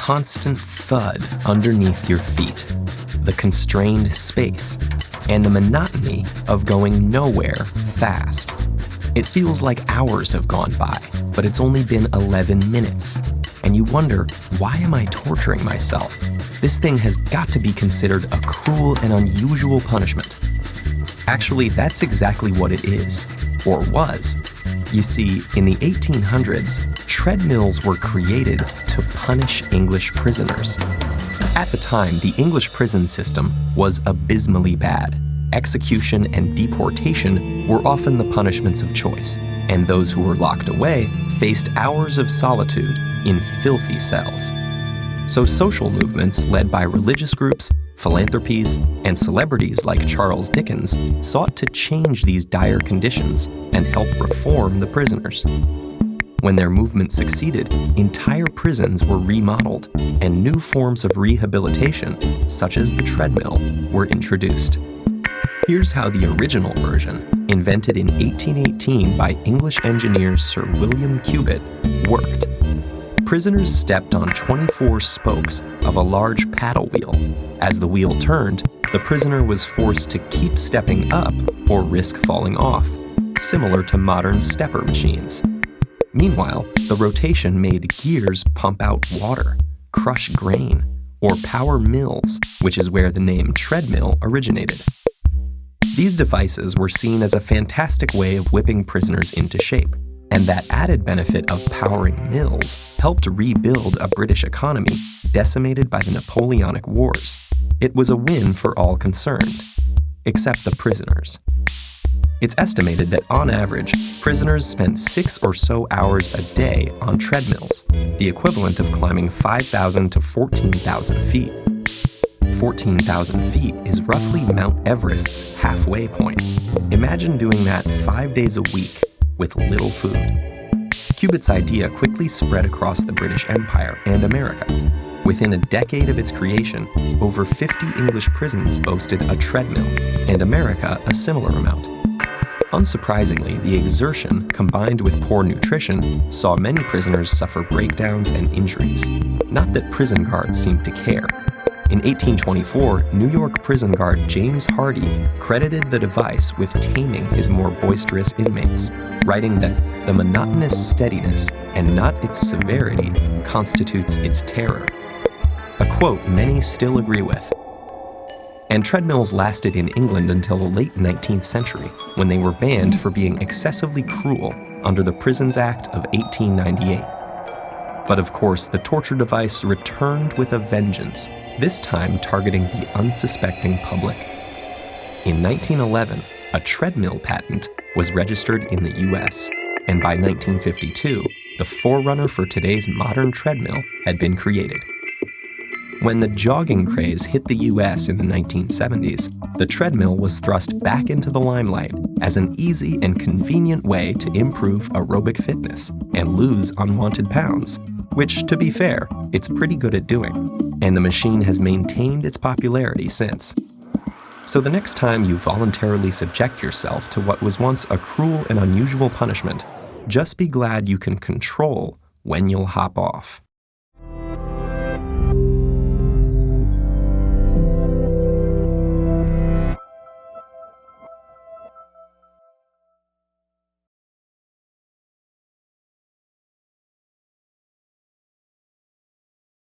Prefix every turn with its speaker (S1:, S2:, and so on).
S1: constant thud underneath your feet, the constrained space, and the monotony of going nowhere fast. It feels like hours have gone by, but it's only been 11 minutes. And you wonder, why am I torturing myself? This thing has got to be considered a cruel and unusual punishment. Actually, that's exactly what it is, or was. You see, in the 1800s, treadmills were created to punish English prisoners. At the time, the English prison system was abysmally bad. Execution and deportation were often the punishments of choice, and those who were locked away faced hours of solitude in filthy cells. So social movements led by religious groups, philanthropies, and celebrities like Charles Dickens sought to change these dire conditions and help reform the prisoners. When their movement succeeded, entire prisons were remodeled, and new forms of rehabilitation, such as the treadmill, were introduced. Here's how the original version, invented in 1818 by English engineer Sir William Cubitt, worked. Prisoners stepped on 24 spokes of a large paddle wheel. As the wheel turned, the prisoner was forced to keep stepping up or risk falling off, similar to modern stepper machines. Meanwhile, the rotation made gears pump out water, crush grain, or power mills, which is where the name treadmill originated. These devices were seen as a fantastic way of whipping prisoners into shape, and that added benefit of powering mills helped rebuild a British economy decimated by the Napoleonic Wars. It was a win for all concerned, except the prisoners. It's estimated that on average, prisoners spent 6 or so hours a day on treadmills, the equivalent of climbing 5,000 to 14,000 feet. 14,000 feet is roughly Mount Everest's halfway point. Imagine doing that 5 days a week with little food. Cubitt's idea quickly spread across the British Empire and America. Within a decade of its creation, over 50 English prisons boasted a treadmill, and America a similar amount. Unsurprisingly, the exertion, combined with poor nutrition, saw many prisoners suffer breakdowns and injuries. Not that prison guards seemed to care. In 1824, New York prison guard James Hardy credited the device with taming his more boisterous inmates, writing that the monotonous steadiness and not its severity constitutes its terror. A quote many still agree with. And treadmills lasted in England until the late 19th century, when they were banned for being excessively cruel under the Prisons Act of 1898. But of course, the torture device returned with a vengeance, this time targeting the unsuspecting public. In 1911, a treadmill patent was registered in the US, and by 1952, the forerunner for today's modern treadmill had been created. When the jogging craze hit the US in the 1970s, the treadmill was thrust back into the limelight as an easy and convenient way to improve aerobic fitness and lose unwanted pounds, which, to be fair, it's pretty good at doing, and the machine has maintained its popularity since. So the next time you voluntarily subject yourself to what was once a cruel and unusual punishment, just be glad you can control when you'll hop off.